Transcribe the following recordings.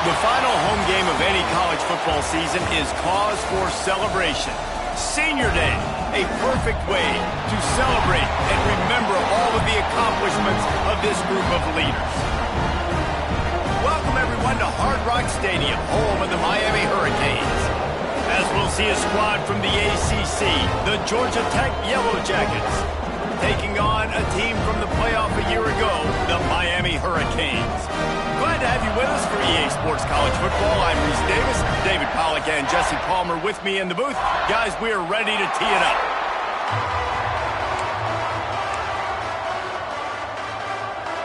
The final home game of any college football season is cause for celebration. Senior Day, a perfect way to celebrate and remember all of the accomplishments of this group of leaders. Welcome everyone to Hard Rock Stadium, home of the Miami Hurricanes. As we'll see a squad from the ACC, the Georgia Tech Yellow Jackets, taking on a team from the playoff a year ago, the Miami Hurricanes. Glad to have you with us for EA Sports College Football. I'm Reese Davis, David Pollack and Jesse Palmer with me in the booth. Guys, we are ready to tee it up.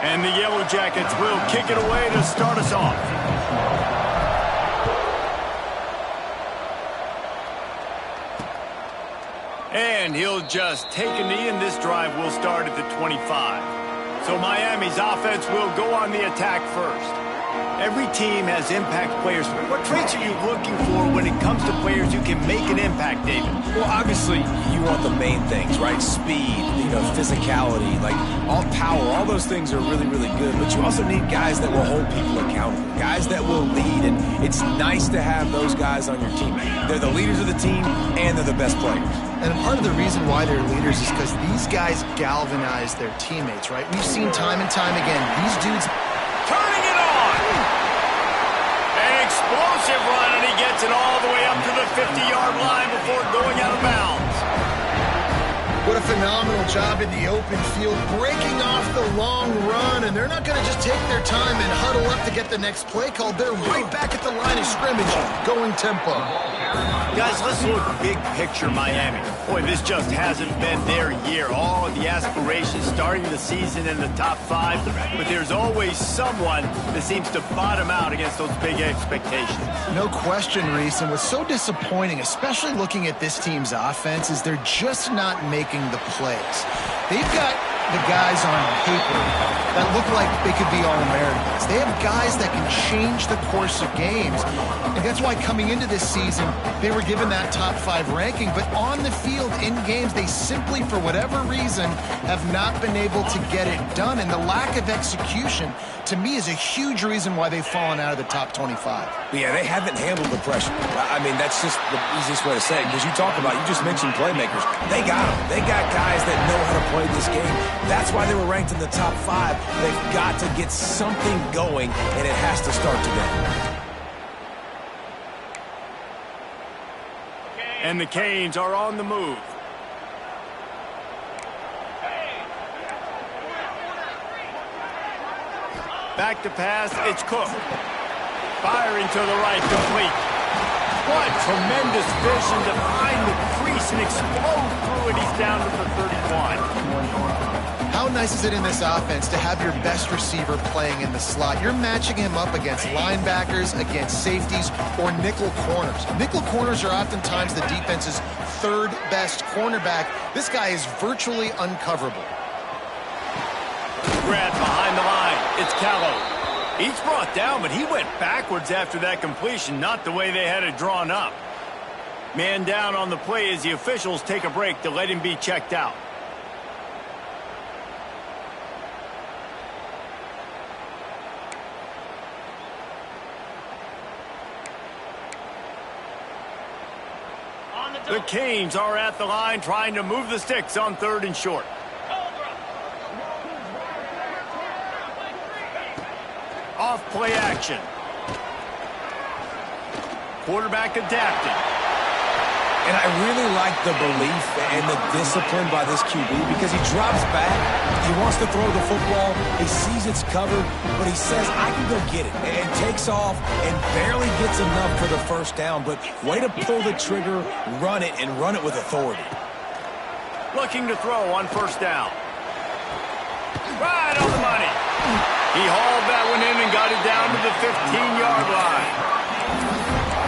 And the Yellow Jackets will kick it away to start us off. And he'll just take a knee, and this drive will start at the 25. So Miami's offense will go on the attack first. Every team has impact players. What traits are you looking for when it comes to players who can make an impact, David? Well, obviously, you want the main things, right? Speed, physicality, like all power, all those things are really, really good. But you also need guys that will hold people accountable, guys that will lead. And it's nice to have those guys on your team. They're the leaders of the team, and they're the best players. And part of the reason why they're leaders is because these guys galvanize their teammates, right? We've seen time and time again, these dudes turning it on. An explosive run, and he gets it all the way up to the 50-yard line before going out of bounds. What a phenomenal job in the open field, breaking off the long run, and they're not going to just take their time and huddle up to get the next play called. They're right back at the line of scrimmage, going tempo. Guys, let's look big picture Miami. Boy, this just hasn't been their year. All of the aspirations starting the season in the top 5, but there's always someone that seems to bottom out against those big expectations. No question, Reese, and what's so disappointing, especially looking at this team's offense, is they're just not making the plays. They've got the guys on paper that look like they could be All-Americans. They have guys that can change the course of games, and that's why coming into this season, they were given that top 5 ranking, but on the field, in games, they simply, for whatever reason, have not been able to get it done, and the lack of execution, to me, is a huge reason why they've fallen out of the top 25. Yeah, they haven't handled the pressure. I mean, that's just the easiest way to say it, because you just mentioned playmakers. They got them. They got guys that know how to play this game. That's why they were ranked in the top 5. They've got to get something going, and it has to start today. And the Canes are on the move. Back to pass, it's Cook. Firing to the right, complete. What tremendous vision to find the crease and explode through it. He's down to the 31. How nice is it in this offense to have your best receiver playing in the slot? You're matching him up against linebackers, against safeties, or nickel corners. Nickel corners are oftentimes the defense's 3rd best cornerback. This guy is virtually uncoverable. Grab behind the line. It's Callow. He's brought down, but he went backwards after that completion, not the way they had it drawn up. Man down on the play as the officials take a break to let him be checked out. The Canes are at the line trying to move the sticks on 3rd and short. Off play action. Quarterback adapted. And I really like the belief and the discipline by this QB because he drops back, he wants to throw the football, he sees it's covered, but he says, I can go get it, and takes off and barely gets enough for the first down, but way to pull the trigger, run it, and run it with authority. Looking to throw on 1st down. Right on the money. He hauled that one in and got it down to the 15-yard line.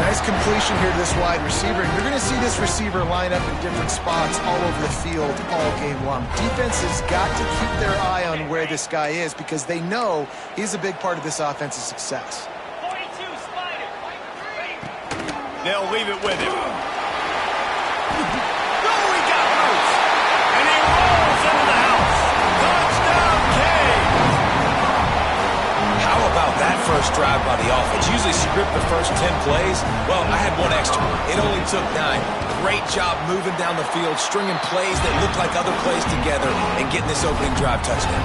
Nice completion here to this wide receiver. And you're going to see this receiver line up in different spots all over the field all game long. Defense has got to keep their eye on where this guy is because they know he's a big part of this offense's success. 42 Spider. They'll leave it with him. No, he got loose. And he rolls into the house. Touchdown, Canes. How about about that first drive by the offense? Usually script the first 10 plays. Well, I had one extra. It only took 9. Great job moving down the field, stringing plays that look like other plays together, and getting this opening drive touchdown.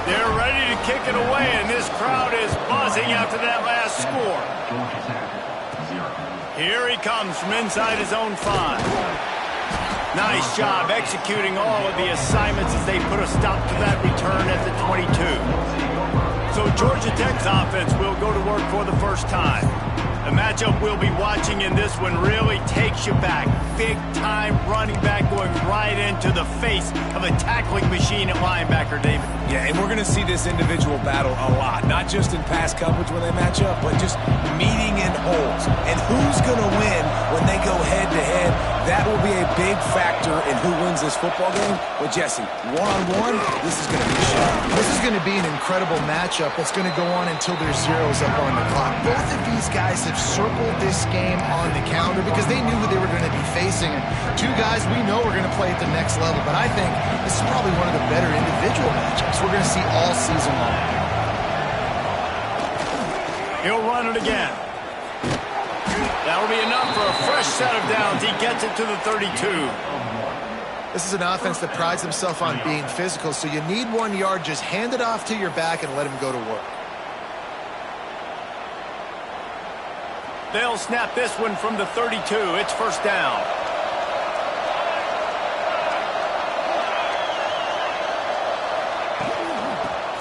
They're ready to kick it away, and this crowd is buzzing after that last score. Here he comes from inside his own 5. Nice job executing all of the assignments as they put a stop to that return at the 22. So Georgia Tech's offense will go to work for the first time. The matchup we'll be watching in this one really takes you back. Big-time running back going right into the face of a tackling machine at linebacker, David. Yeah, and we're going to see this individual battle a lot. Not just in pass coverage when they match up, but just meeting in holes. And who's going to win when they go head-to-head? That will be a big factor in who wins this football game. But, Jesse, one-on-one, this is going to be a show. This is going to be an incredible matchup that's going to go on until there's zeros up on the clock. Both of these guys have circled this game on the calendar because they knew who they were going to be facing. And two guys we know are going to play at the next level. But I think this is probably one of the better individual matchups we're going to see all season long. He'll run it again. That'll be enough for a fresh set of downs. He gets it to the 32. This is an offense that prides himself on being physical, so you need 1 yard. Just hand it off to your back and let him go to work. They'll snap this one from the 32. It's first down.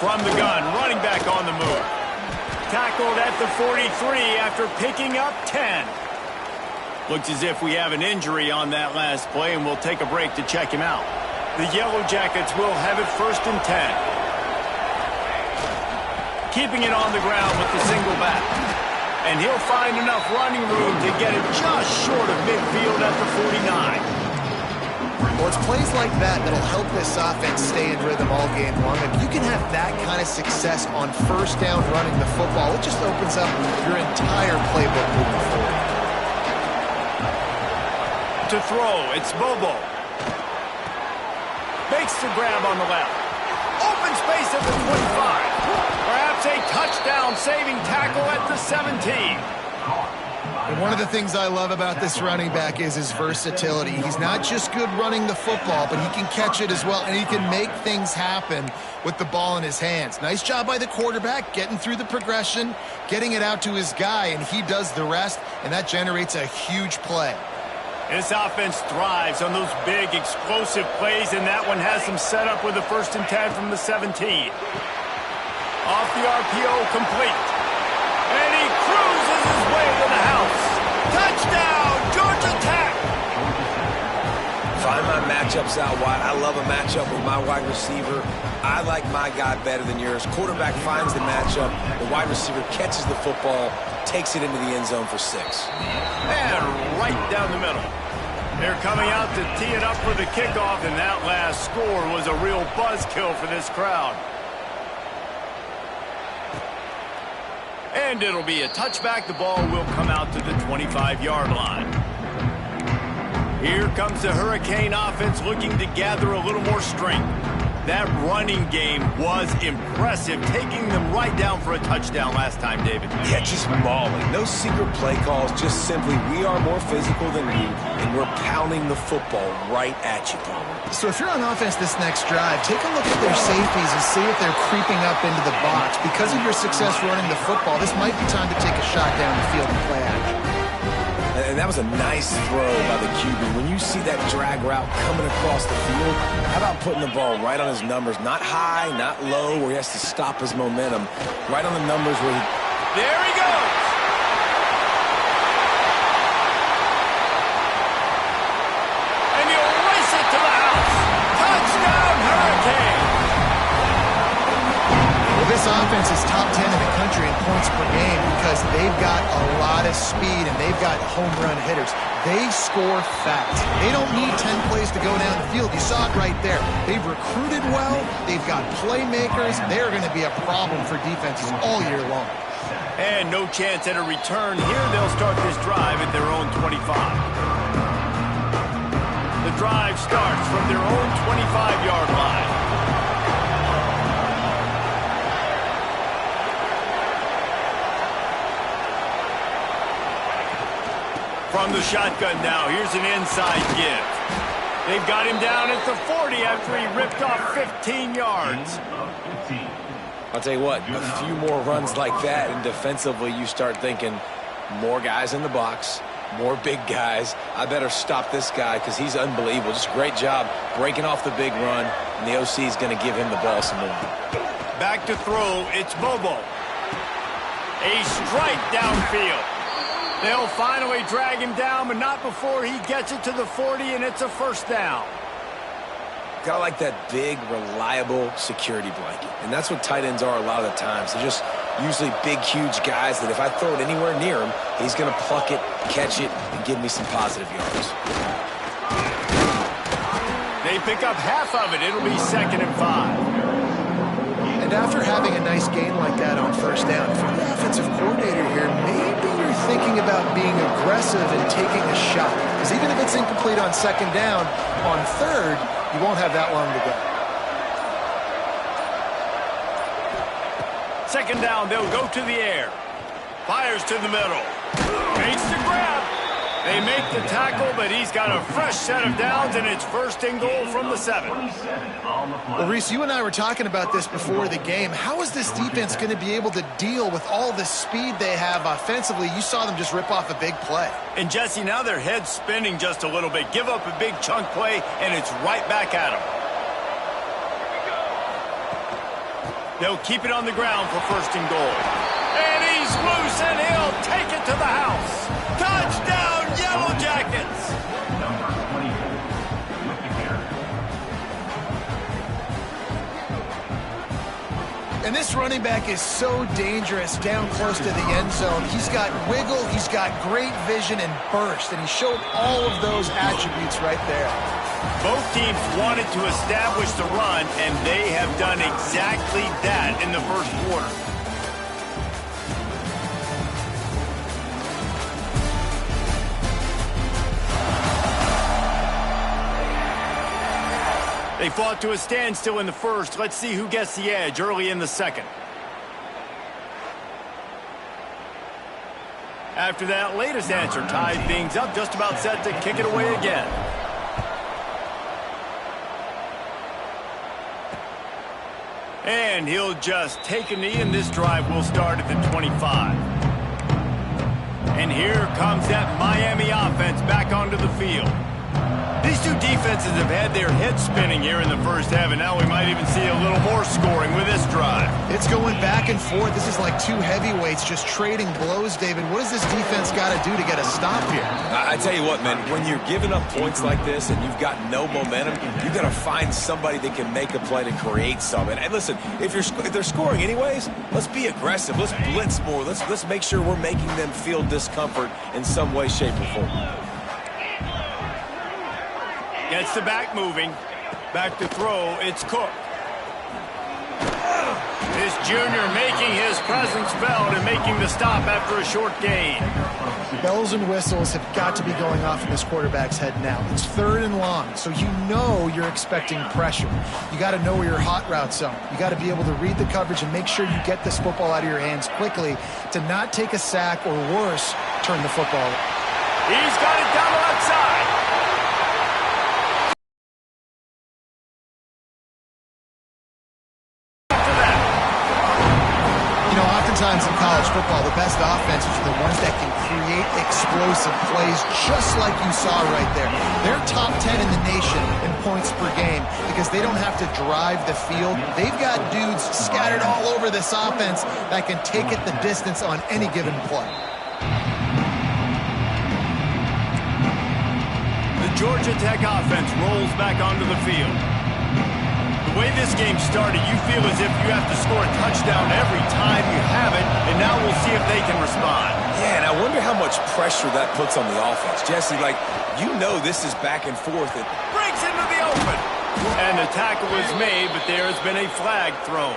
From the gun, running back on the move. Tackled at the 43 after picking up 10. Looks as if we have an injury on that last play, and we'll take a break to check him out. The Yellow Jackets will have it first and 10. Keeping it on the ground with the single back. And he'll find enough running room to get it just short of midfield at the 49. Well, it's plays like that that'll help this offense stay in rhythm all game long. If you can have that kind of success on first down running the football, it just opens up your entire playbook moving forward. To throw, it's Bobo. Makes the grab on the left. Open space at the 25. Perhaps a touchdown-saving tackle at the 17. And one of the things I love about this running back is his versatility. He's not just good running the football, but he can catch it as well, and he can make things happen with the ball in his hands. Nice job by the quarterback, getting through the progression, getting it out to his guy, and he does the rest, and that generates a huge play. This offense thrives on those big, explosive plays, and that one has them set up with a first and 10 from the 17. Off the RPO, complete. And he cruises his way to the house. Touchdown, Georgia Tech! Find my matchups out wide. I love a matchup with my wide receiver. I like my guy better than yours. Quarterback finds the matchup. The wide receiver catches the football, takes it into the end zone for 6. And right down the middle. They're coming out to tee it up for the kickoff, and that last score was a real buzzkill for this crowd. And it'll be a touchback. The ball will come out to the 25-yard line. Here comes the Hurricane offense looking to gather a little more strength. That running game was impressive, taking them right down for a touchdown last time, David. Yeah, just mauling. No secret play calls, just simply we are more physical than you, and we're pounding the football right at you. So if you're on offense this next drive, take a look at their safeties and see if they're creeping up into the box. Because of your success running the football, this might be time to take a shot down the field and play action. And that was a nice throw by the QB. When you see that drag route coming across the field, how about putting the ball right on his numbers? Not high, not low, where he has to stop his momentum. Right on the numbers where he... There he goes! And he'll race it to the house. Touchdown, Hurricane! Well, this offense is top 10 in the country in points per game because they've got a lot of speed and they've got home run hitters. They score fast. They don't need 10 plays to go down the field. You saw it right there. They've recruited well. They've got playmakers. They're going to be a problem for defenses all year long. And no chance at a return here. They'll start this drive at their own 25. The drive starts from their own 25-yard line. From the shotgun now, here's an inside give. They've got him down at the 40 after he ripped off 15 yards. I'll tell you what, a few more runs like that, and defensively you start thinking more guys in the box, more big guys. I better stop this guy because he's unbelievable. Just a great job breaking off the big run, and the OC is going to give him the ball some more. Back to throw, it's Bobo. A strike downfield. They'll finally drag him down, but not before he gets it to the 40, and it's a first down. Got like that big, reliable security blanket. And that's what tight ends are a lot of the times. They're just usually big, huge guys that if I throw it anywhere near him, he's going to pluck it, catch it, and give me some positive yards. They pick up half of it. It'll be 2nd and 5. And after having a nice gain like that on first down, if you're the offensive coordinator here, maybe you're thinking about being aggressive and taking a shot. Because even if it's incomplete on 2nd down, on 3rd, you won't have that long to go. 2nd down, they'll go to the air. Fires to the middle. Makes the grab. They make the tackle, but he's got a fresh set of downs, and it's 1st and goal from the 7. Well, Reese, you and I were talking about this before the game. How is this defense going to be able to deal with all the speed they have offensively? You saw them just rip off a big play. And, Jesse, now their head's spinning just a little bit. Give up a big chunk play, and it's right back at them. They'll keep it on the ground for 1st and goal. And he's loose, and he'll take it to the house. Touchdown, Yellow Jackets! And this running back is so dangerous down close to the end zone. He's got wiggle, he's got great vision and burst, and he showed all of those attributes right there. Both teams wanted to establish the run, and they have done exactly that in the 1st quarter. They fought to a standstill in the 1st. Let's see who gets the edge early in the 2nd. After that latest answer tied things up, just about set to kick it away again. And he'll just take a knee, and this drive will start at the 25. And here comes that Miami offense back onto the field. These two defenses have had their heads spinning here in the 1st half, and now we might even see a little more scoring with this drive. It's going back and forth. This is like two heavyweights just trading blows, David. What does this defense got to do to get a stop here? I tell you what, man, when you're giving up points like this and you've got no momentum, you've got to find somebody that can make a play to create something. And listen, if they're scoring anyways, let's be aggressive. Let's blitz more. Let's make sure we're making them feel discomfort in some way, shape, or form. Gets the back moving. Back to throw, it's Cook. This junior making his presence felt and making the stop after a short gain. Bells and whistles have got to be going off in this quarterback's head now. It's 3rd and long, so you know you're expecting pressure. You got to know where your hot routes are. You got to be able to read the coverage and make sure you get this football out of your hands quickly to not take a sack or worse, turn the football. He's got it down the left side. Oftentimes in college football, the best offenses are the ones that can create explosive plays just like you saw right there. They're top 10 in the nation in points per game because they don't have to drive the field. They've got dudes scattered all over this offense that can take it the distance on any given play. The Georgia Tech offense rolls back onto the field. The way this game started, you feel as if you have to score a touchdown every time you have it, and now we'll see if they can respond. Yeah, and I wonder how much pressure that puts on the offense. Jesse, like, you know this is back and forth. It breaks into the open. And the tackle is made, but there has been a flag thrown.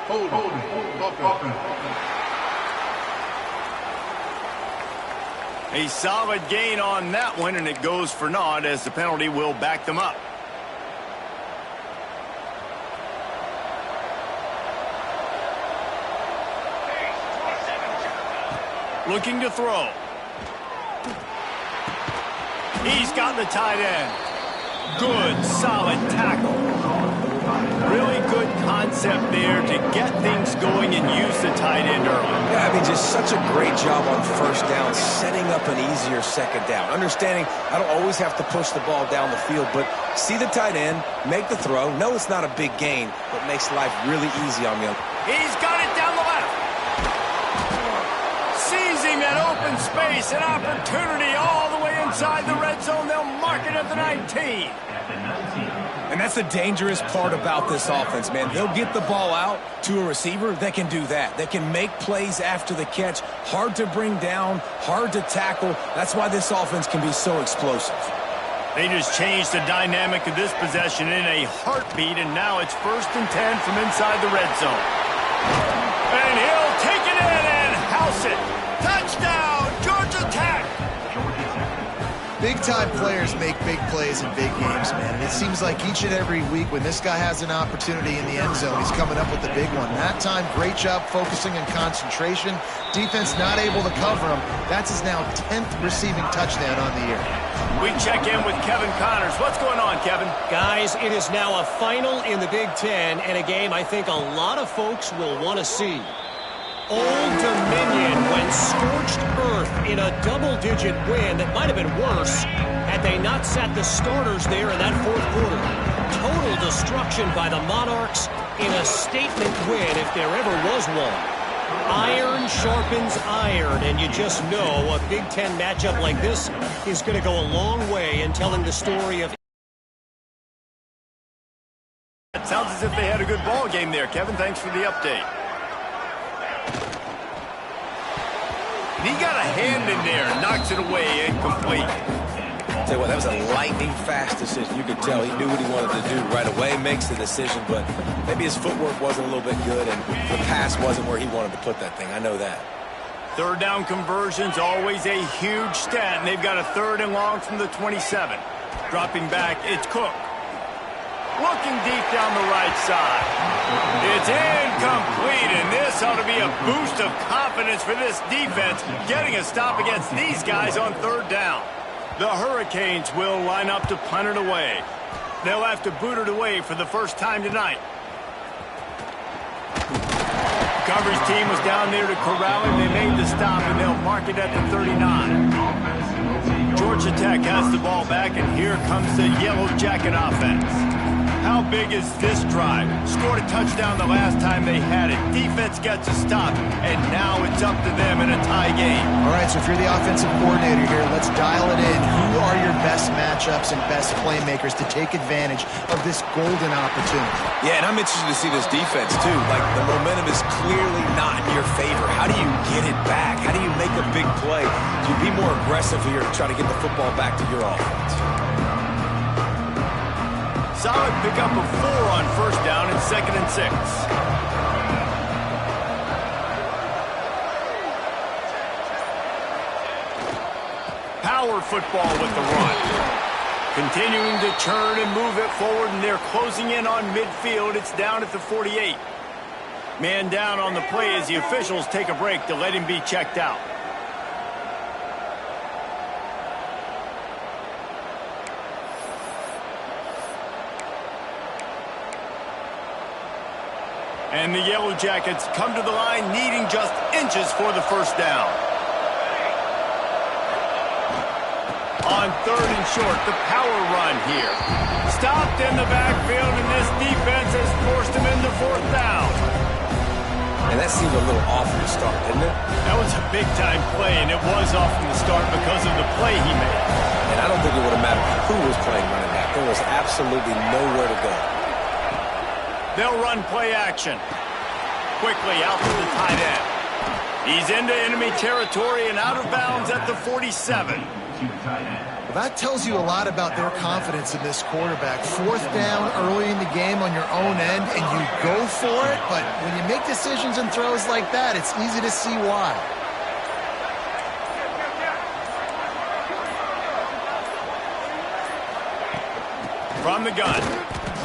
Hold. A solid gain on that one, and it goes for naught as the penalty will back them up. Looking to throw. He's got the tight end. Good, solid tackle. Really good concept there to get things going and use the tight end early. Yeah, I mean, just such a great job on first down, setting up an easier second down. Understanding I don't always have to push the ball down the field, but see the tight end, make the throw. No, it's not a big gain, but makes life really easy on me. He's got it down the left. Seizing that open space, an opportunity all the way inside the red zone. They'll mark it at the 19. And that's the dangerous part about this offense, man. They'll get the ball out to a receiver. They can do that. They can make plays after the catch. Hard to bring down, hard to tackle. That's why this offense can be so explosive. They just changed the dynamic of this possession in a heartbeat, and now it's 1st and 10 from inside the red zone. And he'll take it in and house it. Touchdown, Georgia Tech! Big-time players make big plays in big games, man. And it seems like each and every week when this guy has an opportunity in the end zone, he's coming up with the big one. That time, great job focusing and concentration. Defense not able to cover him. That's his now 10th receiving touchdown on the year. We check in with Kevin Connors. What's going on, Kevin? Guys, it is now a final in the Big Ten and a game I think a lot of folks will want to see. Old Dominion went scorched earth in a double-digit win that might have been worse had they not sat the starters there in that 4th quarter. Total destruction by the Monarchs in a statement win if there ever was one. Iron sharpens iron, and you just know a Big Ten matchup like this is going to go a long way in telling the story of... It sounds as if they had a good ball game there, Kevin. Thanks for the update. He got a hand in there, knocks it away, incomplete. Tell you what, that was a lightning-fast decision. You could tell he knew what he wanted to do right away, makes the decision, but maybe his footwork wasn't a little bit good, and the pass wasn't where he wanted to put that thing. I know that. 3rd down conversions, always a huge stat, and they've got a 3rd and long from the 27. Dropping back, it's Cook. Looking deep down the right side. It's incomplete, and this ought to be a boost of confidence for this defense, getting a stop against these guys on 3rd down. The Hurricanes will line up to punt it away. They'll have to boot it away for the first time tonight. Coverage team was down there to corral him. They made the stop, and they'll mark it at the 39. Georgia Tech has the ball back, and here comes the Yellow Jacket offense. How big is this drive? Scored a touchdown the last time they had it. Defense gets a stop, and now it's up to them in a tie game. All right, so if you're the offensive coordinator here, let's dial it in. Who are your best matchups and best playmakers to take advantage of this golden opportunity? Yeah, and I'm interested to see this defense, too. Like, the momentum is clearly not in your favor. How do you get it back? How do you make a big play? Do you be more aggressive here to try to get the football back to your offense? Solid pickup of 4 on 1st down and 2nd and 6. Power football with the run. Continuing to turn and move it forward, and they're closing in on midfield. It's down at the 48. Man down on the play as the officials take a break to let him be checked out. And the Yellow Jackets come to the line needing just inches for the 1st down. On 3rd and short, the power run here. Stopped in the backfield, and this defense has forced him into 4th down. And that seemed a little off from the start, didn't it? That was a big-time play, and it was off from the start because of the play he made. And I don't think it would have mattered who was playing running back. There was absolutely nowhere to go. They'll run play action. Quickly out to the tight end. He's into enemy territory and out of bounds at the 47. Well, that tells you a lot about their confidence in this quarterback. 4th down early in the game on your own end, and you go for it, but when you make decisions and throws like that, it's easy to see why. From the gun,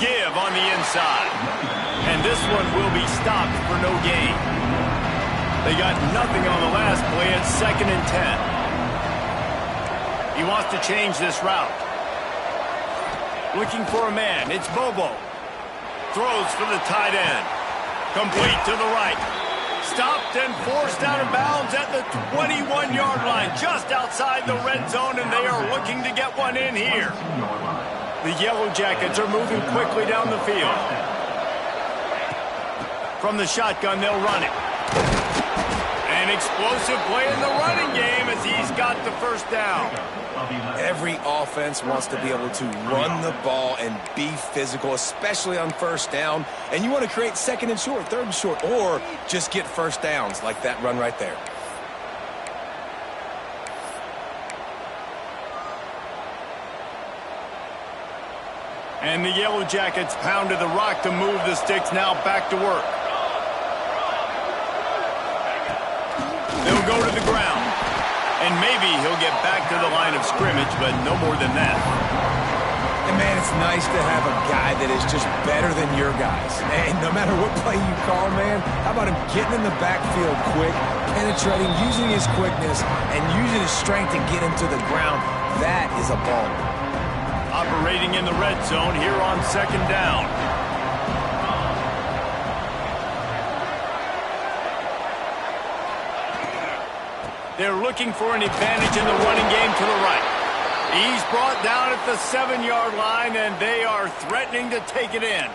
give on the inside. And this one will be stopped for no gain. They got nothing on the last play at 2nd and 10. He wants to change this route. Looking for a man. It's Bobo. Throws for the tight end. Complete to the right. Stopped and forced out of bounds at the 21-yard line, just outside the red zone, and they are looking to get one in here. The Yellow Jackets are moving quickly down the field. From the shotgun, they'll run it. An explosive play in the running game as he's got the first down. Every offense wants to be able to run the ball and be physical, especially on first down. And you want to create 2nd and short, 3rd and short, or just get first downs like that run right there. And the Yellow Jackets pounded the rock to move the sticks, now back to work. They'll go to the ground. And maybe he'll get back to the line of scrimmage, but no more than that. And, man, it's nice to have a guy that is just better than your guys. And no matter what play you call, man, how about him getting in the backfield quick, penetrating, using his quickness, and using his strength to get him to the ground. That is a ball. Operating in the red zone here on 2nd down. They're looking for an advantage in the running game to the right. He's brought down at the 7-yard line, and they are threatening to take it in.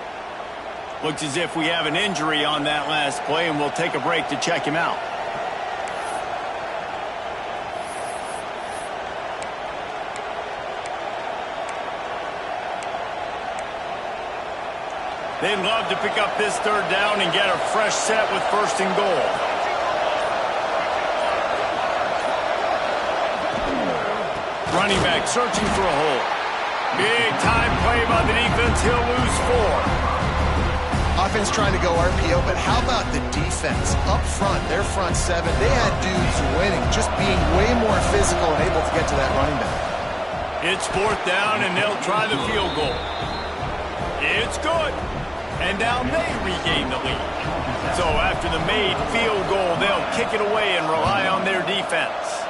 Looks as if we have an injury on that last play, and we'll take a break to check him out. They'd love to pick up this 3rd down and get a fresh set with 1st and goal. Running back searching for a hole. Big time play by the defense. He'll lose 4. Offense trying to go RPO, but how about the defense? Up front, their front 7, they had dudes winning, just being way more physical and able to get to that running back. It's 4th down, and they'll try the field goal. It's good. And now they regain the lead. So after the made field goal, they'll kick it away and rely on their defense.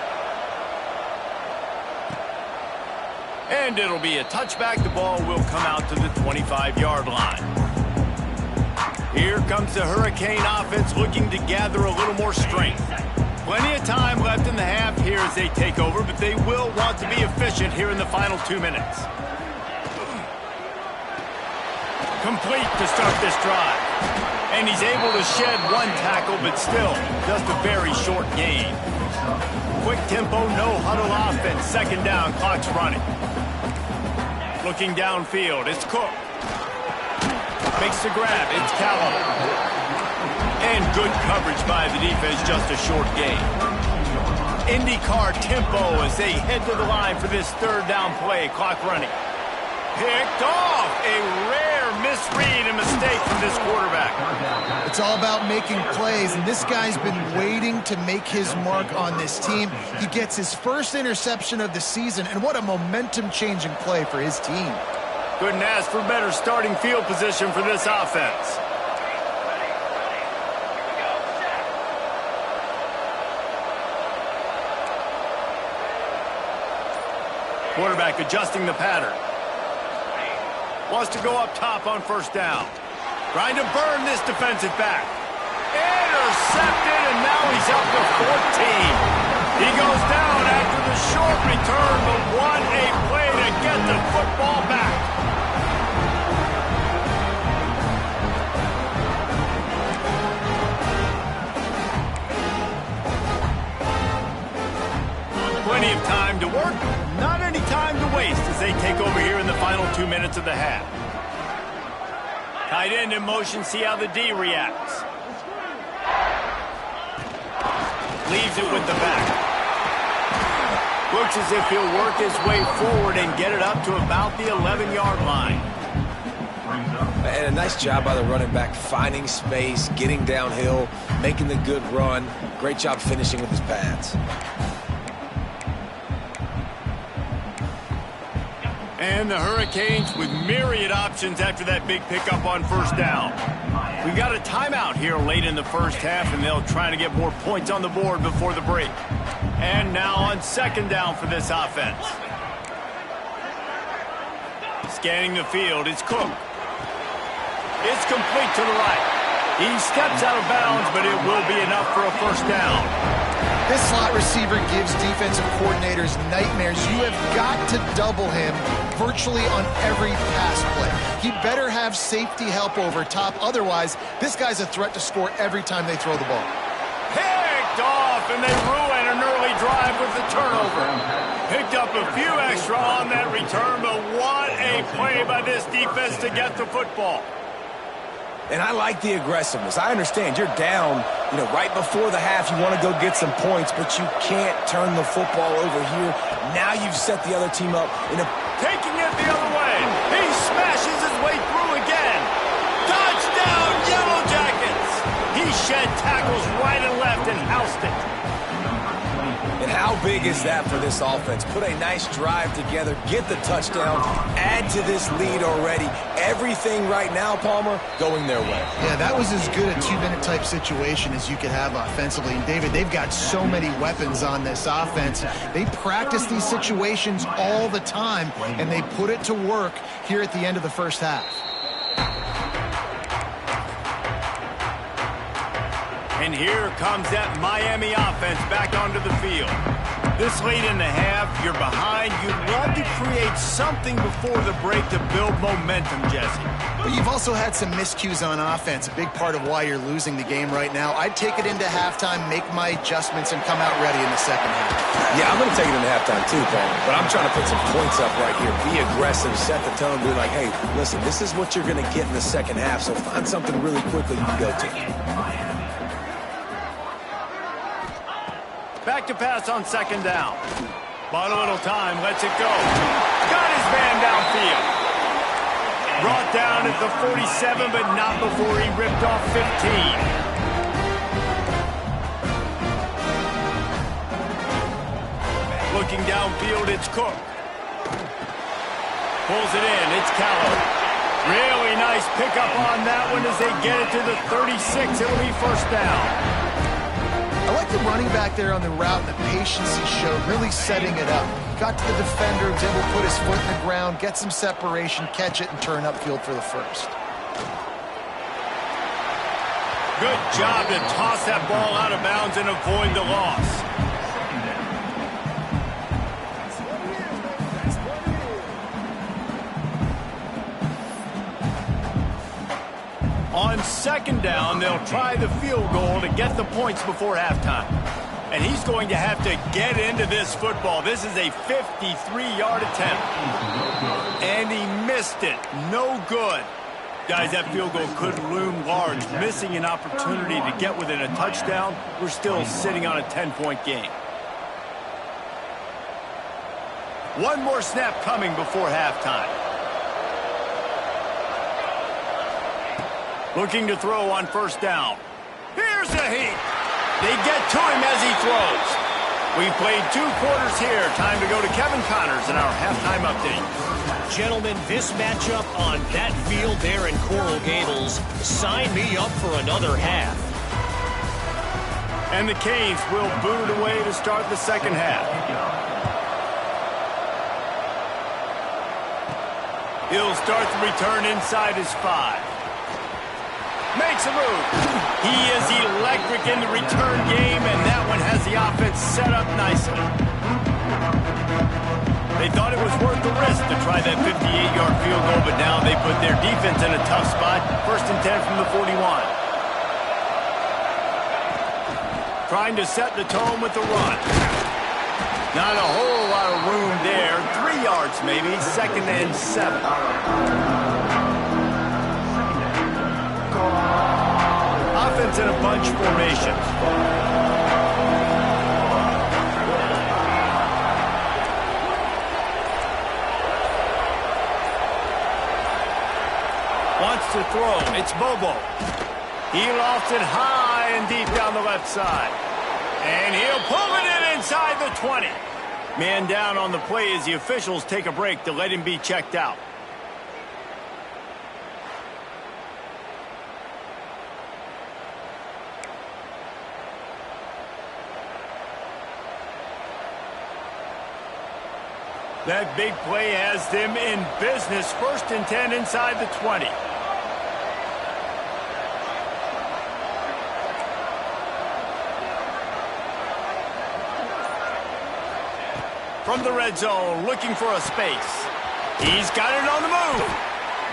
And it'll be a touchback. The ball will come out to the 25-yard line. Here comes the Hurricane offense looking to gather a little more strength. Plenty of time left in the half here as they take over, but they will want to be efficient here in the final 2 minutes. Complete to start this drive. And he's able to shed 1 tackle, but still just a very short gain. Quick tempo, no huddle offense. 2nd down, clock's running. Looking downfield, it's Cook. Makes the grab, it's Callum. And good coverage by the defense, just a short gain. IndyCar tempo as they head to the line for this 3rd down play. Clock running. Picked off. A rare misread and mistake from this quarterback. It's all about making plays, and this guy's been waiting to make his mark on this team. He gets his first interception of the season, and what a momentum-changing play for his team. Couldn't ask for better starting field position for this offense. Quarterback adjusting the pattern. Wants to go up top on 1st down. Trying to burn this defensive back. Intercepted, and now he's up to 14. He goes down after the short return, but what a play to get the football back. Plenty of time to work. Not any time to waste as they take over here in the final 2 minutes of the half. Tight end in motion, see how the D reacts. Leaves it with the back. Looks as if he'll work his way forward and get it up to about the 11-yard line. And a nice job by the running back, finding space, getting downhill, making the good run. Great job finishing with his pads. And the Hurricanes with myriad options after that big pickup on 1st down. We got a timeout here late in the first half, and they'll try to get more points on the board before the break. And now on second down for this offense. Scanning the field, it's Cook. It's complete to the right. He steps out of bounds, but it will be enough for a first down. This slot receiver gives defensive coordinators nightmares. You have got to double him virtually on every pass play. He better have safety help over top. Otherwise, this guy's a threat to score every time they throw the ball. Picked off, and they ruin an early drive with the turnover. Picked up a few extra on that return, but what a play by this defense to get the football. And I like the aggressiveness. I understand you're down, right before the half. You want to go get some points, but you can't turn the football over here. Now you've set the other team up in a... Taking it the other way. He smashes his way through again. Touchdown, Yellow Jackets. He shed tackles right and left and housed it. And how big is that for this offense? Put a nice drive together, get the touchdown, add to this lead already. Everything right now, Palmer, going their way. Yeah, that was as good a two-minute type situation as you could have offensively. And, David, they've got so many weapons on this offense. They practice these situations all the time, and they put it to work here at the end of the first half. And here comes that Miami offense back onto the field. This late in the half, you're behind. You'd love to create something before the break to build momentum, Jesse. But you've also had some miscues on offense, a big part of why you're losing the game right now. I'd take it into halftime, make my adjustments, and come out ready in the second half. Yeah, I'm going to take it into halftime too, Paul. But I'm trying to put some points up right here. Be aggressive, set the tone, be like, hey, listen, this is what you're going to get in the second half, so find something really quickly you can go to. Back to pass on second down. Bought a little time, lets it go. Got his man downfield. Brought down at the 47, but not before he ripped off 15. Looking downfield, it's Cook. Pulls it in, it's Callow. Really nice pickup on that one as they get it to the 36. It'll be first down. I like the running back there on the route and the patience he showed, really setting it up. Got to the defender, was able to put his foot in the ground, get some separation, catch it, and turn upfield for the first. Good job to toss that ball out of bounds and avoid the loss. On second down, they'll try the field goal to get the points before halftime. And he's going to have to get into this football. This is a 53-yard attempt. And he missed it. No good. Guys, that field goal could loom large. Missing an opportunity to get within a touchdown. We're still sitting on a 10-point game. One more snap coming before halftime. Looking to throw on first down. Here's the heat. They get to him as he throws. We played 2 quarters here. Time to go to Kevin Connors in our halftime update. Gentlemen, this matchup on that field there in Coral Gables, sign me up for another half. And the Canes will boot it away to start the second half. He'll start the return inside his 5. Makes a move. He is electric in the return game, and that one has the offense set up nicely. They thought it was worth the risk to try that 58-yard field goal, but now they put their defense in a tough spot. 1st and 10 from the 41. Trying to set the tone with the run. Not a whole lot of room there. 3 yards maybe. 2nd and 7. Offense in a bunch formation. Wants to throw. It's Bobo. He lofts it high and deep down the left side. And he'll pull it in inside the 20. Man down on the play as the officials take a break to let him be checked out. That big play has them in business. 1st and 10 inside the 20. From the red zone, looking for a space. He's got it on the move.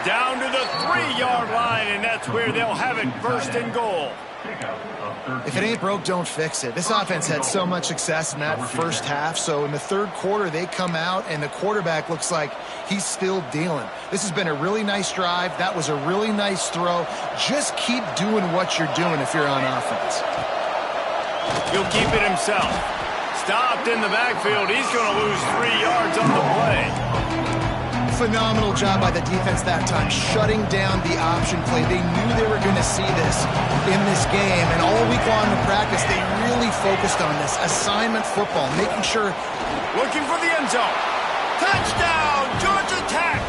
Down to the 3-yard line, and that's where they'll have it. 1st and goal. If it ain't broke, don't fix it. This offense had so much success in that first half, so in the 3rd quarter, they come out, and the quarterback looks like he's still dealing. This has been a really nice drive. That was a really nice throw. Just keep doing what you're doing if you're on offense. He'll keep it himself. Stopped in the backfield. He's going to lose 3 yards on the play. Phenomenal job by the defense that time, shutting down the option play. They knew they were going to see this in this game, and all week long in practice, they really focused on this assignment football, making sure. Looking for the end zone. Touchdown, Georgia Tech!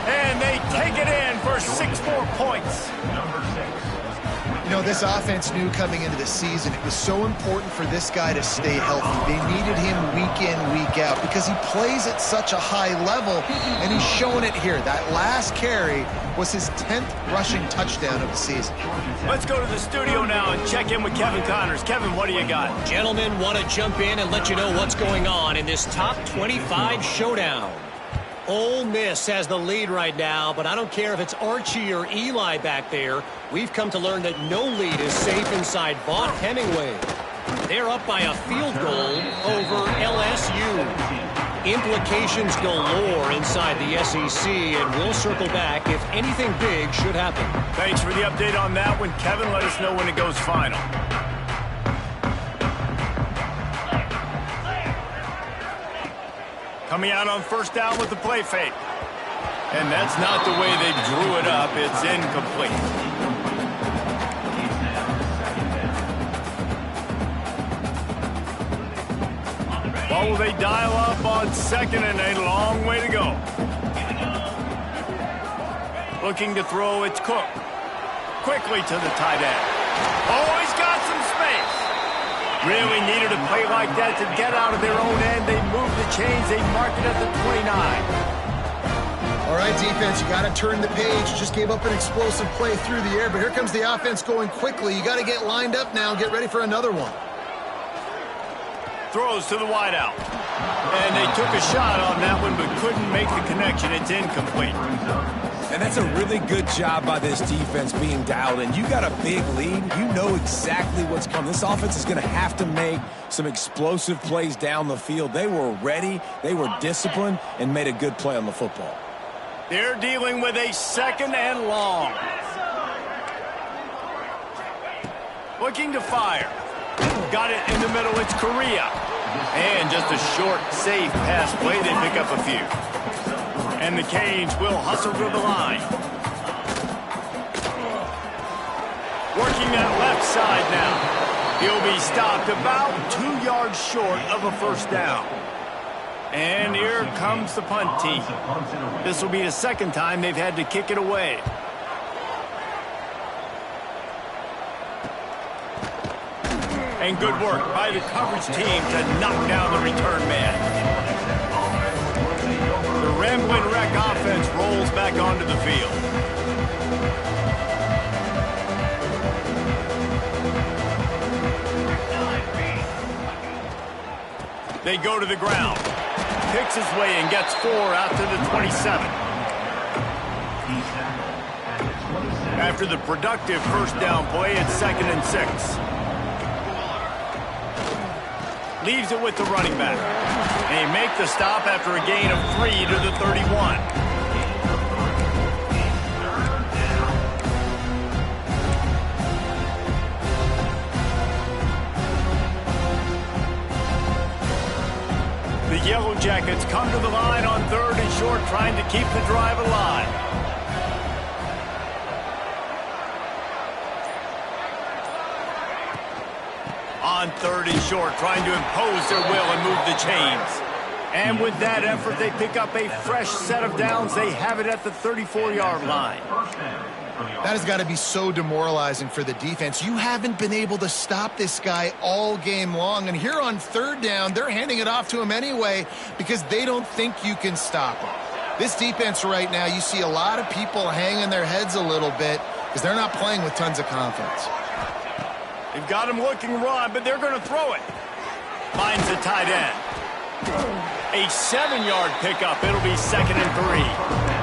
And they take it in for 6 more points. You know, this offense knew coming into the season it was so important for this guy to stay healthy. They needed him week in, week out because he plays at such a high level, and he's showing it here. That last carry was his 10th rushing touchdown of the season. Let's go to the studio now and check in with Kevin Connors. Kevin, what do you got? Gentlemen, want to jump in and let you know what's going on in this top 25 showdown. Ole Miss has the lead right now, but I don't care if it's Archie or Eli back there. We've come to learn that no lead is safe inside Vaught Hemingway. They're up by a field goal over LSU. Implications galore inside the SEC, and we'll circle back if anything big should happen. Thanks for the update on that one, Kevin. Let us know when it goes final. Coming out on 1st down with the play fake. And that's not the way they drew it up. It's incomplete. What will they dial up on 2nd and a long way to go? Looking to throw, it's Cook. Quickly to the tight end. Oh, he's got some space. Really needed a play like that to get out of their own end. They moved the chains. They mark it at the 29. All right, defense, you got to turn the page. You just gave up an explosive play through the air, but here comes the offense going quickly. You got to get lined up now. Get ready for another one. Throws to the wideout. And they took a shot on that one, but couldn't make the connection. It's incomplete. And that's a really good job by this defense being dialed in. You got a big lead. You know exactly what's coming. This offense is going to have to make some explosive plays down the field. They were ready, they were disciplined, and made a good play on the football. They're dealing with a 2nd and long. Looking to fire. Got it in the middle. It's Correa. And just a short, safe pass play. They pick up a few. And the Canes will hustle to the line. Working that left side now. He'll be stopped about 2 yards short of a 1st down. And here comes the punt team. This will be the 2nd time they've had to kick it away. And good work by the coverage team to knock down the return man. The Ramblin' Wreck offense rolls back onto the field. They go to the ground. Picks his way and gets 4 out to the 27. After the productive 1st down play, it's 2nd and 6. Leaves it with the running back. And they make the stop after a gain of 3 to the 31. The Yellow Jackets come to the line on 3rd and short, trying to keep the drive alive. On 3rd and short, trying to impose their will and move the chains. And with that effort, they pick up a fresh set of downs. They have it at the 34-yard line. That has got to be so demoralizing for the defense. You haven't been able to stop this guy all game long. And here on third down, they're handing it off to him anyway because they don't think you can stop him. This defense right now, you see a lot of people hanging their heads a little bit because they're not playing with tons of confidence. They've got him looking run, but they're going to throw it. Finds the tight end. A 7-yard pickup. It'll be 2nd and 3.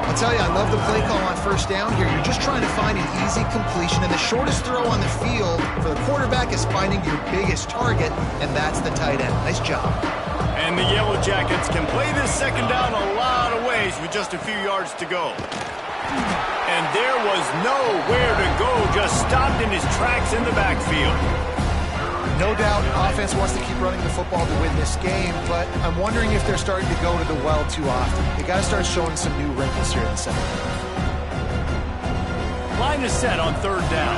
I'll tell you, I love the play call on first down here. You're just trying to find an easy completion, and the shortest throw on the field for the quarterback is finding your biggest target, and that's the tight end. Nice job. And the Yellow Jackets can play this 2nd down a lot of ways with just a few yards to go. And there was nowhere to go, just stopped in his tracks in the backfield. No doubt offense wants to keep running the football to win this game, but I'm wondering if they're starting to go to the well too often. They got to start showing some new wrinkles here in the second half. Line is set on 3rd down.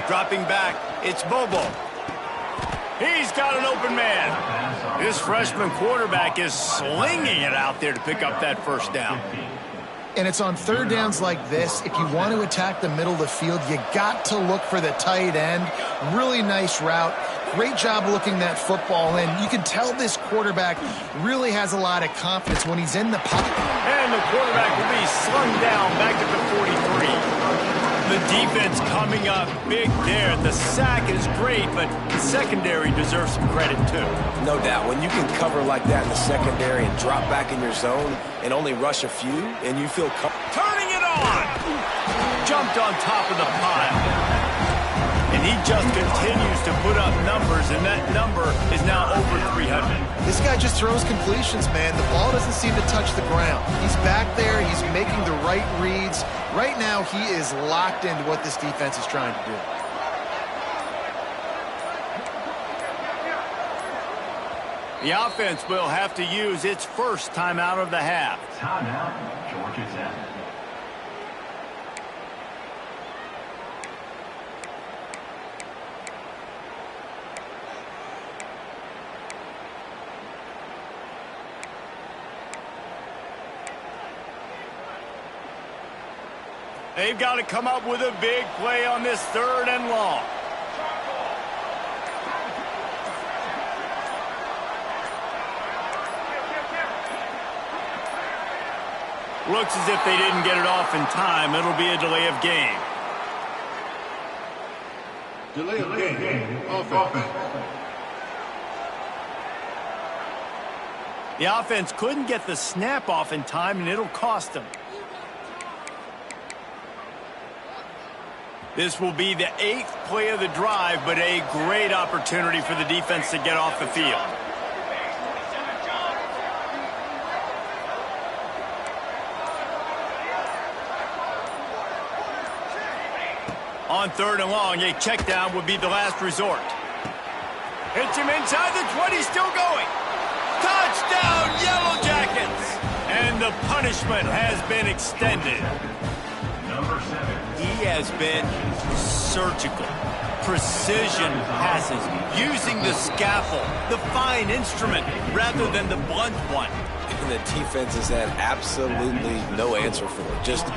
Dropping back, it's Bobo. He's got an open man. This freshman quarterback is slinging it out there to pick up that first down. And it's on 3rd downs like this. If you want to attack the middle of the field, you got to look for the tight end. Really nice route. Great job looking that football in. You can tell this quarterback really has a lot of confidence when he's in the pocket. And the quarterback will be slung down back at the 43. The defense coming up big there. The sack is great, but the secondary deserves some credit too. No doubt. When you can cover like that in the secondary and drop back in your zone and only rush a few, and you feel turning it on! Jumped on top of the pile. And he just continues to put up numbers, and that number is now over 300. This guy just throws completions, man. The ball doesn't seem to touch the ground. He's back there. He's making the right reads. Right now, he is locked into what this defense is trying to do. The offense will have to use its first timeout of the half. Timeout, Georgia Tech. They've got to come up with a big play on this 3rd and long. Looks as if they didn't get it off in time. It'll be a delay of game. Delay of game. Offense. The offense couldn't get the snap off in time, and it'll cost them. This will be the 8th play of the drive, but a great opportunity for the defense to get off the field. On 3rd and long, a check down would be the last resort. Hits him inside the 20, still going. Touchdown, Yellow Jackets! And the punishment has been extended. Number 7. He has been surgical. Precision passes, using the scaffold, the fine instrument, rather than the blunt one. And the defense has had absolutely no answer for it. Just,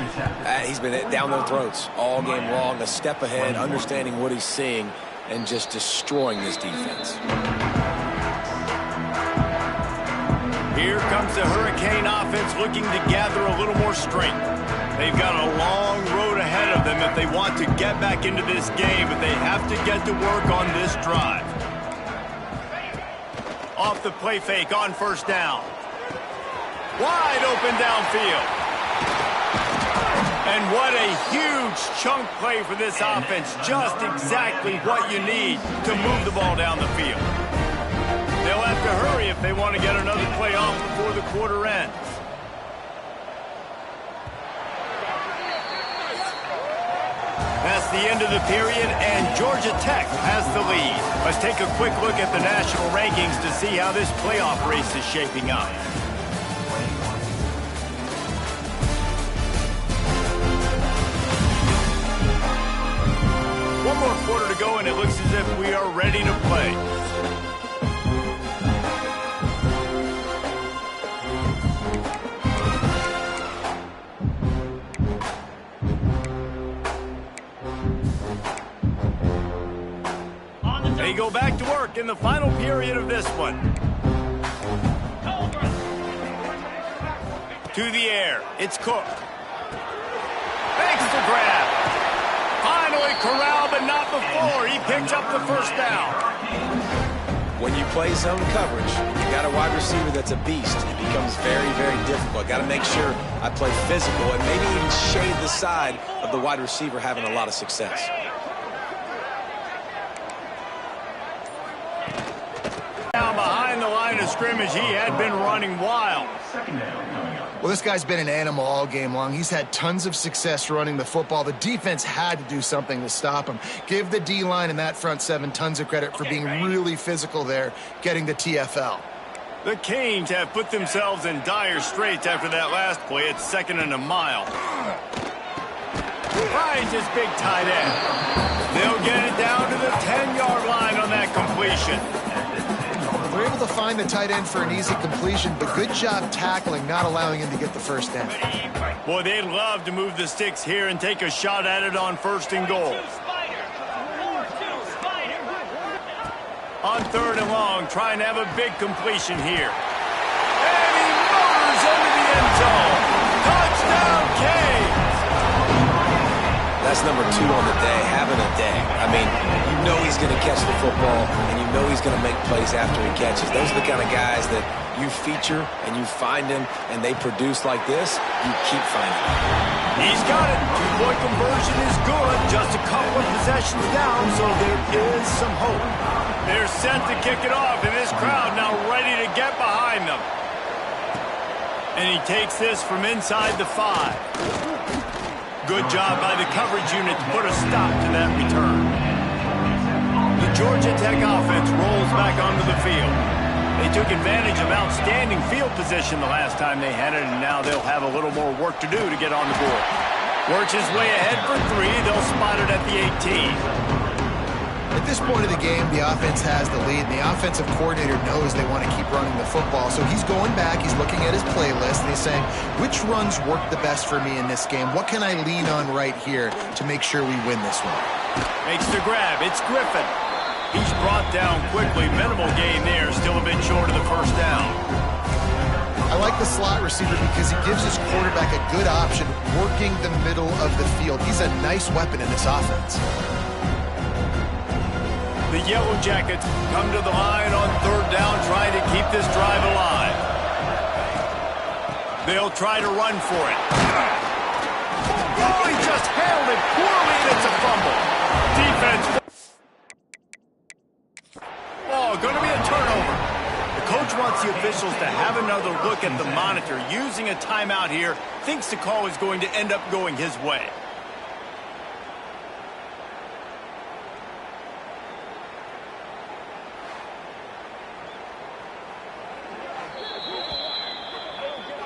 he's been down their throats all game long, a step ahead, understanding what he's seeing, and just destroying this defense. Here comes the Hurricane offense looking to gather a little more strength. They've got a long road ahead of them if they want to get back into this game, but they have to get to work on this drive. Off the play fake on 1st down. Wide open downfield. And what a huge chunk play for this offense. Just exactly what you need to move the ball down the field. They'll have to hurry if they want to get another play off before the quarter ends. That's the end of the period, and Georgia Tech has the lead. Let's take a quick look at the national rankings to see how this playoff race is shaping up. One more quarter to go, and it looks as if we are ready to play. go back to work in the final period of this one. To the air, it's Cook. Makes the grab. Finally corralled, but not before. He picks up the first down. When you play zone coverage, you got a wide receiver that's a beast. It becomes very, very difficult. Got to make sure I play physical and maybe even shade the side of the wide receiver having a lot of success. Down behind the line of scrimmage, he had been running wild. Well, this guy's been an animal all game long. He's had tons of success running the football. The defense had to do something to stop him. Give the D-line and that front seven tons of credit for being really physical there, getting the TFL. The Canes have put themselves in dire straits after that last play. It's 2nd and a mile. Finds his big tight end. They'll get it down to the 10-yard line on that completion. They're able to find the tight end for an easy completion, but good job tackling, not allowing him to get the first down. Boy, they'd love to move the sticks here and take a shot at it on 1st and goal. On 3rd and long, trying to have a big completion here. And he motors into the end zone. Touchdown, Canes! That's number 2 on the day, having a day. I mean, you know he's going to catch the football, and you know he's going to make plays after he catches. Those are the kind of guys that you feature and you find them, and they produce like this, you keep finding them. He's got it. 2-point conversion is good. Just a couple of possessions down, so there is some hope. They're set to kick it off, and this crowd now ready to get behind them. And he takes this from inside the 5. Good job by the coverage unit to put a stop to that return. The Georgia Tech offense rolls back onto the field. They took advantage of outstanding field position the last time they had it, and now they'll have a little more work to do to get on the board. Works his way ahead for 3. They'll spot it at the 18. At this point of the game, the offense has the lead, and the offensive coordinator knows they want to keep running the football. So he's going back, he's looking at his playlist, and he's saying, which runs work the best for me in this game? What can I lean on right here to make sure we win this one? Makes the grab. It's Griffin. He's brought down quickly. Minimal gain there, still a bit short of the first down. I like the slot receiver because he gives his quarterback a good option working the middle of the field. He's a nice weapon in this offense. The Yellow Jackets come to the line on 3rd down, trying to keep this drive alive. They'll try to run for it. Oh, he just handled it poorly, and it's a fumble. Defense. Oh, going to be a turnover. The coach wants the officials to have another look at the monitor. Using a timeout here, thinks the call is going to end up going his way.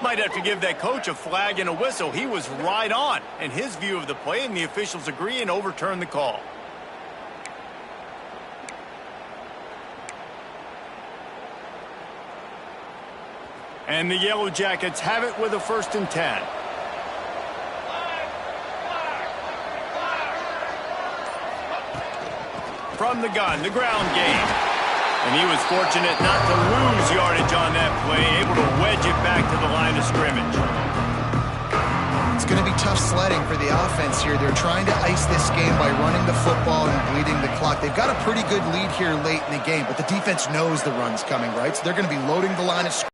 Might have to give that coach a flag and a whistle. He was right on in his view of the play, and the officials agree and overturn the call. And the Yellow Jackets have it with a 1st and 10. From the gun, the ground game. And he was fortunate not to lose yardage on that play, able to wedge it back to the line of scrimmage. It's going to be tough sledding for the offense here. They're trying to ice this game by running the football and bleeding the clock. They've got a pretty good lead here late in the game, but the defense knows the run's coming, right? So they're going to be loading the line of scrimmage.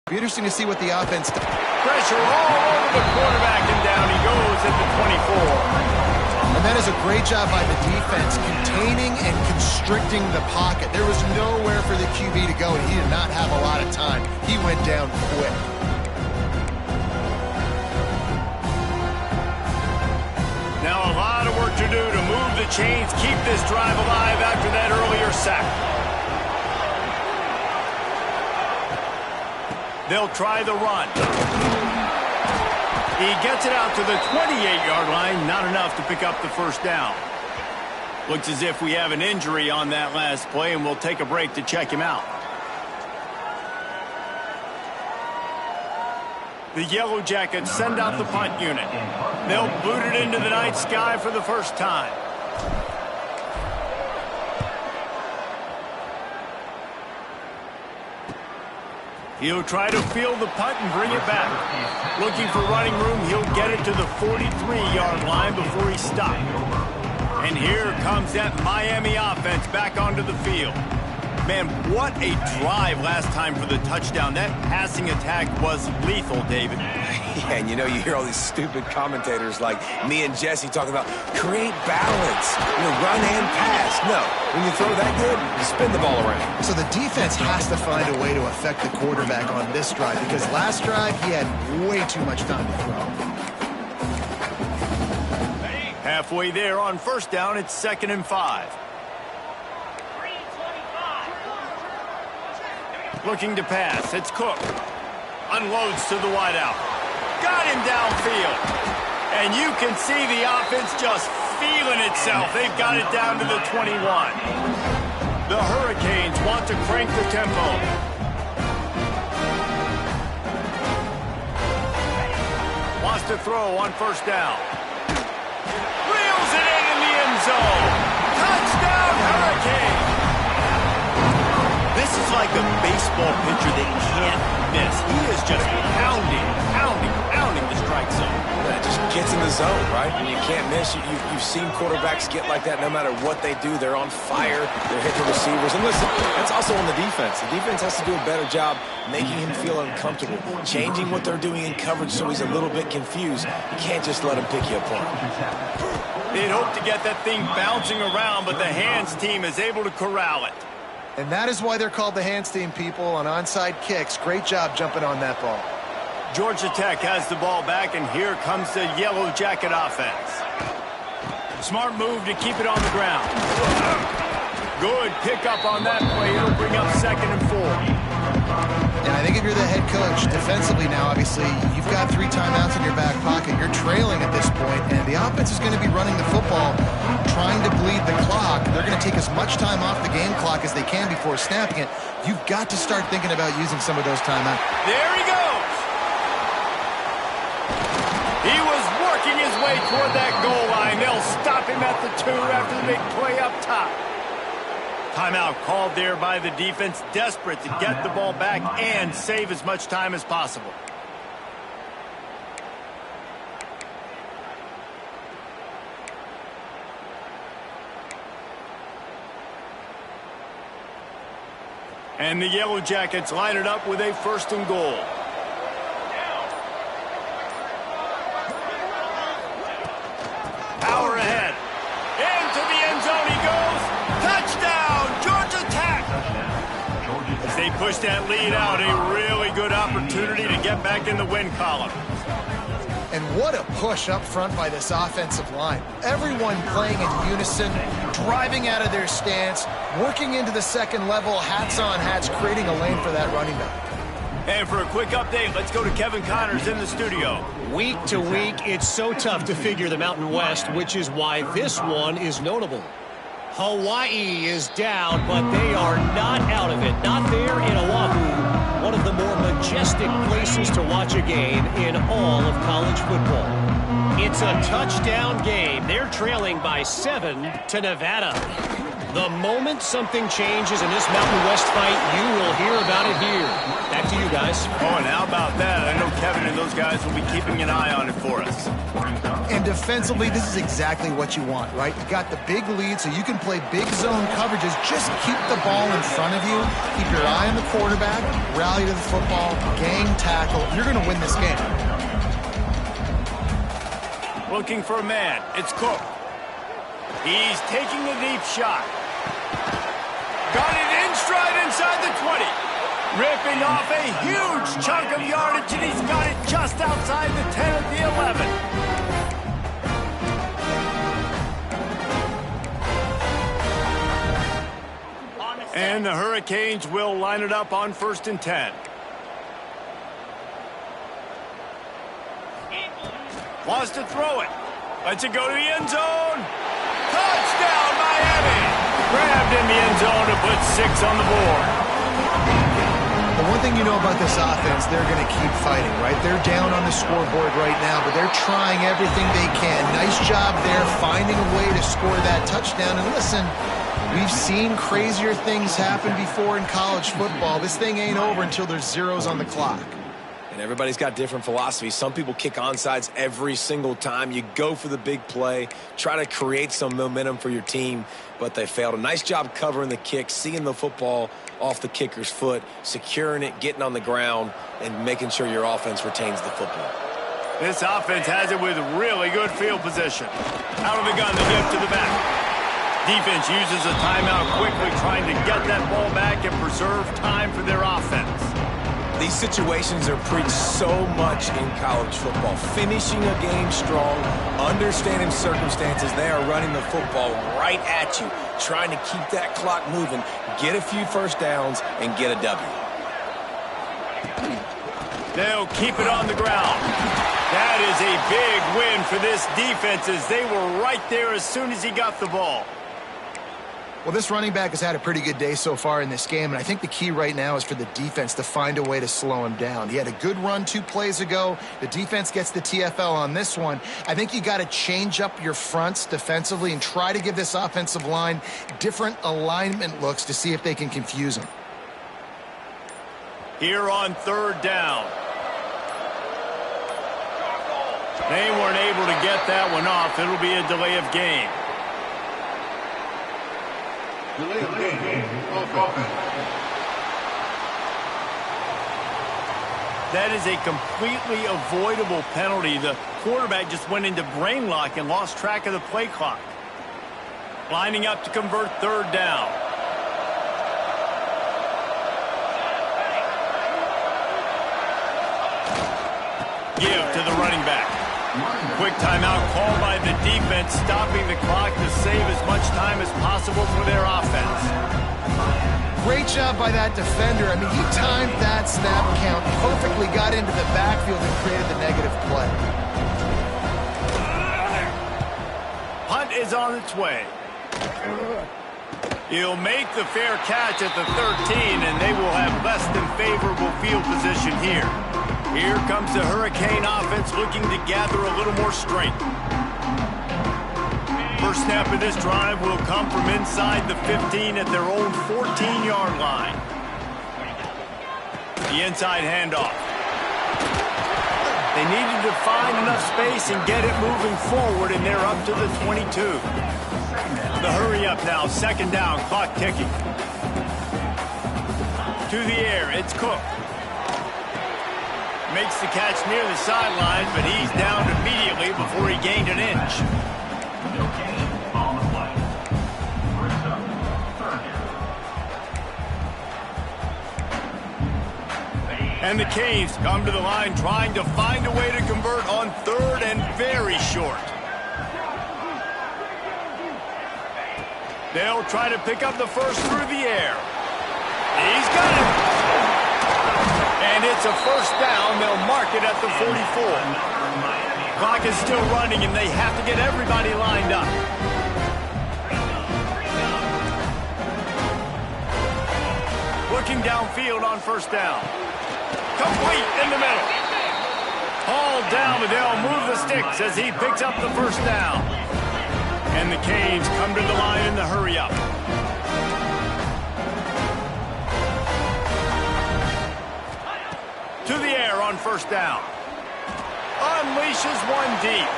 It'll be interesting to see what the offense does. Pressure all over the quarterback, and down he goes at the 24. And that is a great job by the defense, containing and constricting the pocket. There was nowhere for the QB to go, and he did not have a lot of time. He went down quick. Now a lot of work to do to move the chains, keep this drive alive after that earlier sack. They'll try the run. He gets it out to the 28-yard line, not enough to pick up the first down. Looks as if we have an injury on that last play, and we'll take a break to check him out. The Yellow Jackets send out the punt unit. They'll boot it into the night sky for the first time. He'll try to field the punt and bring it back. Looking for running room, he'll get it to the 43-yard line before he stopped. And here comes that Miami offense back onto the field. Man, what a drive last time for the touchdown. That passing attack was lethal, David. Yeah, and you hear all these stupid commentators like me and Jesse talking about create balance, run and pass. No, when you throw that good, you spin the ball around. So the defense has to find a way to affect the quarterback on this drive because last drive he had way too much time to throw. Halfway there on first down, it's 2nd and 5. Looking to pass, it's Cook. Unloads to the wideout. Got him downfield. And you can see the offense just feeling itself. They've got it down to the 21. The Hurricanes want to crank the tempo. Wants to throw on first down. Reels it in the end zone. Touchdown, Hurricane. This is like a baseball pitcher that you can't miss. He is just pounding the strike zone. It just gets in the zone, right? And you can't miss. You've seen quarterbacks get like that no matter what they do. They're on fire. They're hitting the receivers. And listen, that's also on the defense. The defense has to do a better job making him feel uncomfortable, changing what they're doing in coverage so he's a little bit confused. You can't just let him pick you apart. They'd hope to get that thing bouncing around, but the hands team is able to corral it. And that is why they're called the hands team, people, on onside kicks. Great job jumping on that ball. Georgia Tech has the ball back, and here comes the Yellow Jacket offense. Smart move to keep it on the ground. Good pickup on that play. It'll bring up 2nd and 4. And I think if you're the head coach, defensively now, obviously, you've got 3 timeouts in your back pocket. You're trailing at this point, and the offense is going to be running the football, trying to bleed the clock. They're going to take as much time off the game clock as they can before snapping it. You've got to start thinking about using some of those timeouts. There he goes. He was working his way toward that goal line. They'll stop him at the 2 after the big play up top. Timeout called there by the defense, desperate to get the ball back and save as much time as possible. And the Yellow Jackets line it up with a 1st and goal. Power ahead. Into the end zone he goes. Touchdown, Georgia Tech. As they push that lead out, a really good opportunity to get back in the win column. And what a push up front by this offensive line. Everyone playing in unison, driving out of their stance, working into the second level, hats on hats, creating a lane for that running back. And for a quick update, let's go to Kevin Connors in the studio. Week to week, it's so tough to figure the Mountain West, which is why this one is notable. Hawaii is down, but they are not out of it. Not there in Oahu, one of the more majestic places to watch a game in all of college football. It's a touchdown game. They're trailing by 7 to Nevada. The moment something changes in this Mountain West fight, you will hear about it here. Back to you guys. Oh, and how about that? I know Kevin and those guys will be keeping an eye on it for us. And defensively, this is exactly what you want, right? You got the big lead, so you can play big zone coverages. Just keep the ball in front of you. Keep your eye on the quarterback. Rally to the football. Gang tackle. You're going to win this game. Looking for a man. It's Cook. He's taking the deep shot. Got it in stride inside the 20. Ripping off a huge chunk of yardage, and he's got it just outside the 10 at the 11. And the Hurricanes will line it up on 1st and 10. Wants to throw it. Lets it go to the end zone. Touchdown, Miami! Grabbed in the end zone to put 6 on the board. The one thing you know about this offense, they're going to keep fighting, right? They're down on the scoreboard right now, but they're trying everything they can. Nice job there, finding a way to score that touchdown. And listen, we've seen crazier things happen before in college football. This thing ain't over until there's zeros on the clock. And everybody's got different philosophies. Some people kick onside every single time. You go for the big play, try to create some momentum for your team, but they failed. A nice job covering the kick, seeing the football off the kicker's foot, securing it, getting on the ground, and making sure your offense retains the football. This offense has it with really good field position. Out of the gun, they give to the back. Defense uses a timeout quickly, trying to get that ball back and preserve time for their offense. These situations are preached so much in college football. Finishing a game strong, understanding circumstances. They are running the football right at you, trying to keep that clock moving, get a few first downs, and get a W. They'll keep it on the ground. That is a big win for this defense, as they were right there as soon as he got the ball. Well, this running back has had a pretty good day so far in this game, and I think the key right now is for the defense to find a way to slow him down. He had a good run 2 plays ago. The defense gets the TFL on this one. I think you got to change up your fronts defensively and try to give this offensive line different alignment looks to see if they can confuse him. Here on 3rd down. They weren't able to get that one off. It'll be a delay of game. Delay of game. Offense. That is a completely avoidable penalty. The quarterback just went into brain lock and lost track of the play clock. Lining up to convert 3rd down. Give to the running back. Quick timeout called by the defense, stopping the clock to save as much time as possible for their offense. Great job by that defender. I mean, he timed that snap count perfectly, got into the backfield and created the negative play. Punt is on its way. He'll make the fair catch at the 13, and they will have less than favorable field position here. Here comes the Hurricane offense looking to gather a little more strength. First snap of this drive will come from inside the 15 at their own 14-yard line. The inside handoff. They needed to find enough space and get it moving forward, and they're up to the 22. The hurry up now, 2nd down, clock ticking. To the air, it's Cook. Makes the catch near the sideline, but he's down immediately before he gained an inch. And the Canes come to the line trying to find a way to convert on 3rd and very short. They'll try to pick up the first through the air. He's got it. And it's a first down. They'll mark it at the 44. Clock is still running, and they have to get everybody lined up. Looking downfield on 1st down. Complete in the middle. All down, but they'll move the sticks as he picks up the first down. And the Canes come to the line in the hurry up. To the air on 1st down. Unleashes one deep.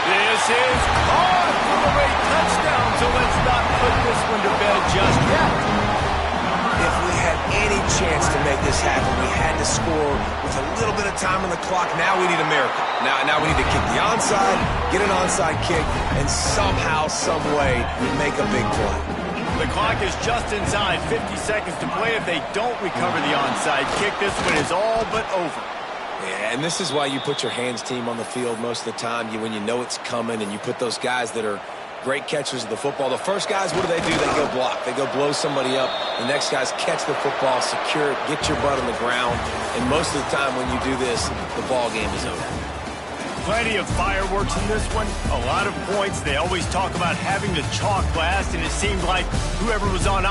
This is caught for the late touchdown, so let's not put this one to bed just yet. If we had any chance to make this happen, we had to score with a little bit of time on the clock. Now we need a miracle. Now we need to kick the onside, get an onside kick, and somehow, some way, make a big play. The clock is just inside 50 seconds to play. If they don't recover the onside kick, this one is all but over. Yeah, and this is why you put your hands team on the field most of the time. When you know it's coming, and you put those guys that are great catchers of the football. The first guys, what do? They go block. They go blow somebody up. The next guys catch the football, secure it, get your butt on the ground. And most of the time when you do this, the ball game is over. Plenty of fireworks in this one. A lot of points. They always talk about having the chalk blast, and it seemed like whoever was on